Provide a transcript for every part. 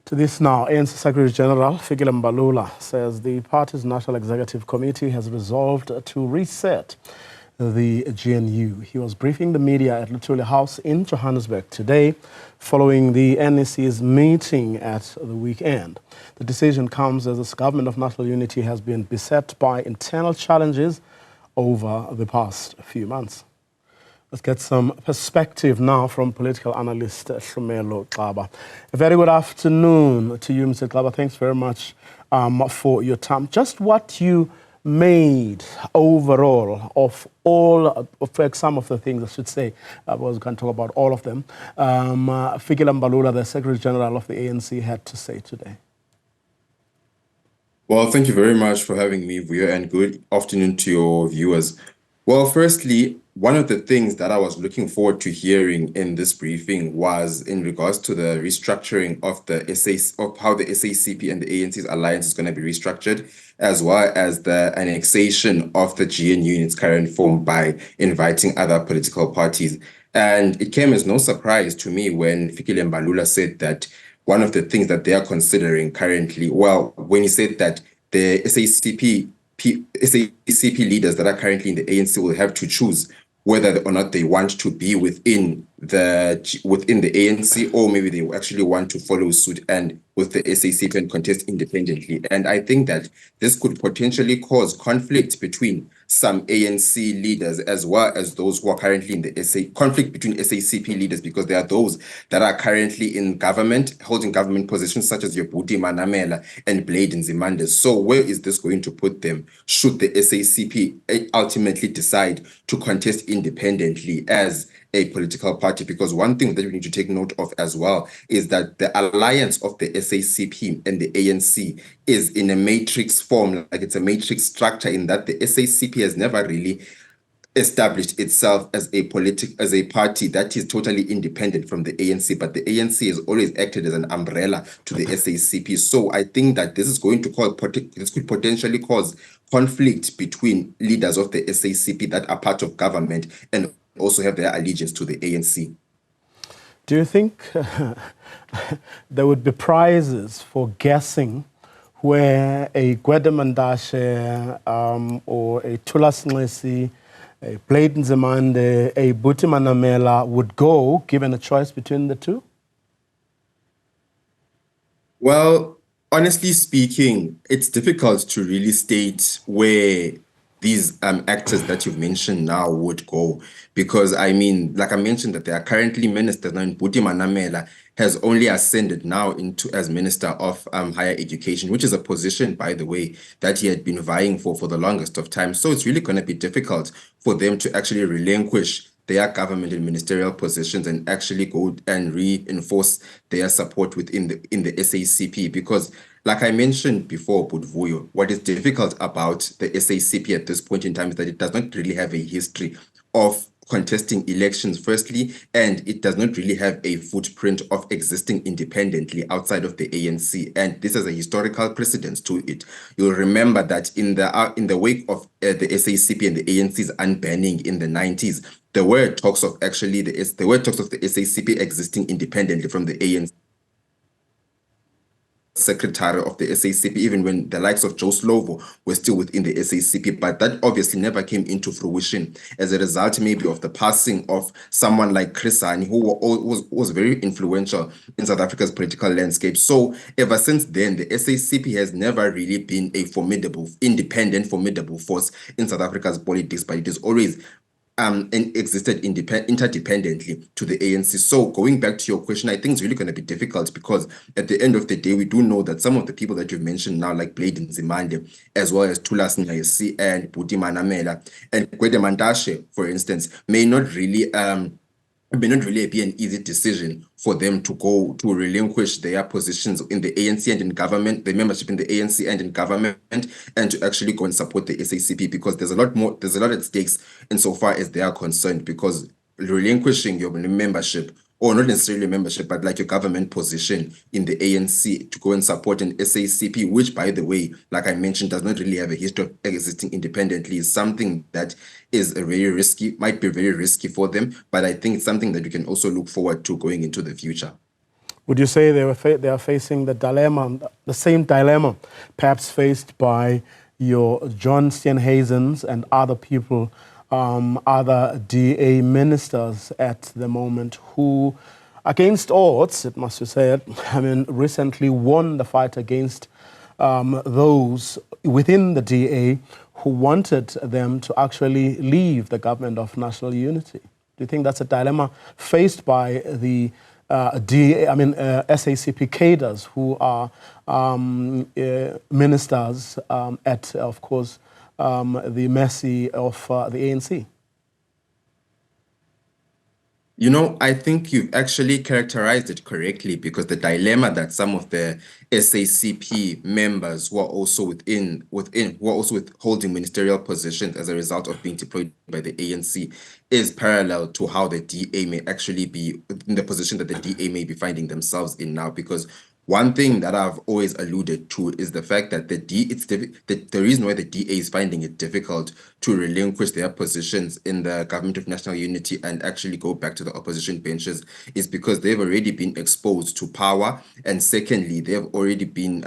To this now, ANC Secretary-General Fikile Mbalula says the party's National Executive Committee has resolved to reset the GNU. He was briefing the media at Luthuli House in Johannesburg today following the NEC's meeting at the weekend. The decision comes as the government of national unity has been beset by internal challenges over the past few months. Let's get some perspective now from political analyst Hlumelo Xaba. A very good afternoon to you, Mr. Xaba. Thanks very much for your time. Just what you made overall of all, some of the things I should say, I was going to talk about all of them, Fikile Mbalula, the Secretary-General of the ANC, had to say today. Well, thank you very much for having me, Vuyo, and good afternoon to your viewers. Well, firstly, one of the things that I was looking forward to hearing in this briefing was in regards to the restructuring of how the SACP and the ANC's alliance is going to be restructured, as well as the annexation of the GNU in its current form by inviting other political parties. And it came as no surprise to me when Fikile Mbalula said that one of the things that they are considering currently, well, when he said that the SACP leaders that are currently in the ANC will have to choose whether or not they want to be within the ANC, or maybe they actually want to follow suit and with the SACP and contest independently. And I think that this could potentially cause conflict between some ANC leaders as well as those who are currently in the conflict between SACP leaders, because there are those that are currently in government, holding government positions such as your Buti Manamela and Blade Nzimande. So where is this going to put them should the SACP ultimately decide to contest independently as a political party? Because one thing that we need to take note of as well is that the alliance of the SACP and the ANC is in a matrix form, like it's a matrix structure, in that the SACP has never really established itself as a party that is totally independent from the ANC, but the ANC has always acted as an umbrella to the SACP. So I think that this could potentially cause conflict between leaders of the SACP that are part of government and also have their allegiance to the ANC. Do you think there would be prizes for guessing where a Gwede Mandashe or a Thulas Nxesi, a Blade Nzimande, a Buti Manamela would go, given a choice between the two? Well, honestly speaking, it's difficult to really state where these actors that you've mentioned now would go, because I mean, like I mentioned, that they are currently ministers now. Buti Manamela has only ascended now into as Minister of Higher Education, which is a position, by the way, that he had been vying for the longest of time. So it's really going to be difficult for them to actually relinquish their government and ministerial positions and actually go and reinforce their support within the SACP, because like I mentioned before, Vuyo, what is difficult about the SACP at this point in time is that it does not really have a history of contesting elections, firstly, and it does not really have a footprint of existing independently outside of the ANC. And this is a historical precedence to it. You'll remember that in the wake of the SACP and the ANC's unbanning in the 90s, there were talks of the SACP existing independently from the ANC. Secretary of the SACP, even when the likes of Joe Slovo were still within the SACP, but that obviously never came into fruition as a result maybe of the passing of someone like Chris Hani, who was very influential in South Africa's political landscape. So ever since then, the SACP has never really been a independent, formidable force in South Africa's politics, but it is always and existed interdependently to the ANC. So going back to your question, I think it's really going to be difficult, because at the end of the day, we do know that some of the people that you've mentioned now, like Blade Nzimande, as well as Thulas Nxesi and Buti Manamela and Gwede Mandashe, for instance, may not really be an easy decision for them to go to relinquish their positions in the ANC and in government, the membership in the ANC and in government, and to actually go and support the SACP, because there's a lot at stakes insofar as they are concerned, because relinquishing your membership, or not necessarily membership, but like your government position in the ANC to go and support an SACP, which, by the way, like I mentioned, does not really have a history of existing independently, is something that is might be very risky for them. But I think it's something that we can also look forward to going into the future. Would you say they are facing the dilemma, the same dilemma, perhaps faced by your John Steenhuisens and other people, other DA ministers at the moment who, against odds, it must be said, I mean, recently won the fight against those within the DA who wanted them to actually leave the government of national unity? Do you think that's a dilemma faced by the DA, I mean, SACP cadres who are ministers at, of course, the mercy of the ANC? You know, I think you've actually characterized it correctly, because the dilemma that some of the SACP members who are also holding ministerial positions as a result of being deployed by the ANC is parallel to how the DA may actually be in the position that the DA may be finding themselves in now. Because one thing that I've always alluded to is the fact that the reason why the DA is finding it difficult to relinquish their positions in the government of national unity and actually go back to the opposition benches is because they've already been exposed to power, and secondly, they've already been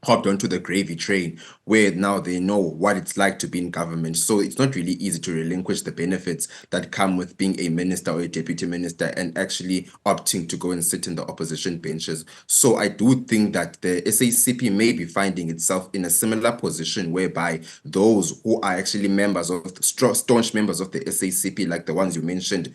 hopped onto the gravy train, where now they know what it's like to be in government. So it's not really easy to relinquish the benefits that come with being a minister or a deputy minister and actually opting to go and sit in the opposition benches. So I do think that the SACP may be finding itself in a similar position, whereby those who are actually members of staunch members of the SACP, like the ones you mentioned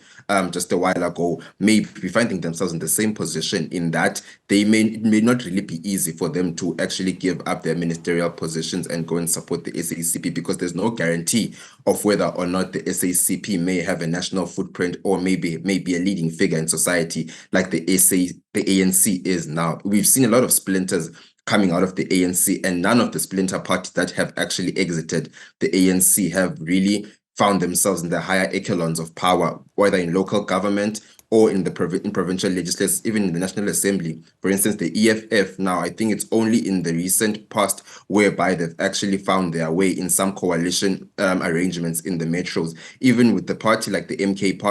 just a while ago, may be finding themselves in the same position, in that it may not really be easy for them to actually give up their ministerial positions and go and support the SACP, because there's no guarantee of whether or not the SACP may have a national footprint or maybe a leading figure in society like the ANC is now. We've seen a lot of splinters coming out of the ANC, and none of the splinter parties that have actually exited the ANC have really found themselves in the higher echelons of power, whether in local government or in the provincial legislatures, even in the National Assembly. For instance, the EFF now, I think it's only in the recent past whereby they've actually found their way in some coalition arrangements in the metros. Even with the party like the MK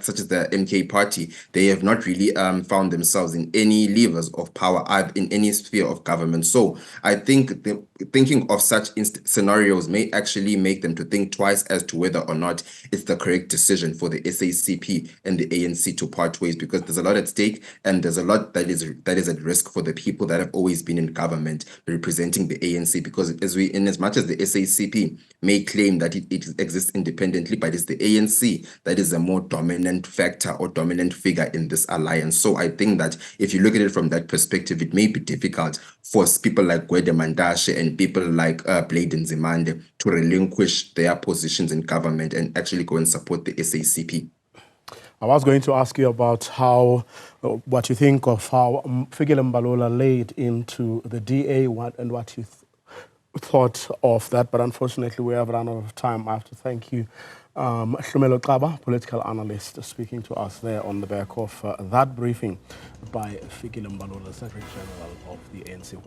such as the MK party, they have not really found themselves in any levers of power in any sphere of government. So I think thinking of such scenarios may actually make them to think twice as to whether or not it's the correct decision for the SACP and the ANC to part ways, because there's a lot at stake, and there's a lot that is at risk for the people that have always been in government representing the ANC. Because as much as the SACP may claim that it exists independently, but it's the ANC that is a more dominant factor or dominant figure in this alliance. So I think that if you look at it from that perspective, it may be difficult for people like Gwede Mandashe and people like Blade Nzimande to relinquish their positions in government and actually go and support the SACP. I was going to ask you about what you think of how Fikile Mbalula laid into the DA and what you thought of that, but unfortunately we have run out of time. I have to thank you, Hlumelo Xaba, political analyst, speaking to us there on the back of that briefing by Fikile Mbalula, Secretary-General of the ANC.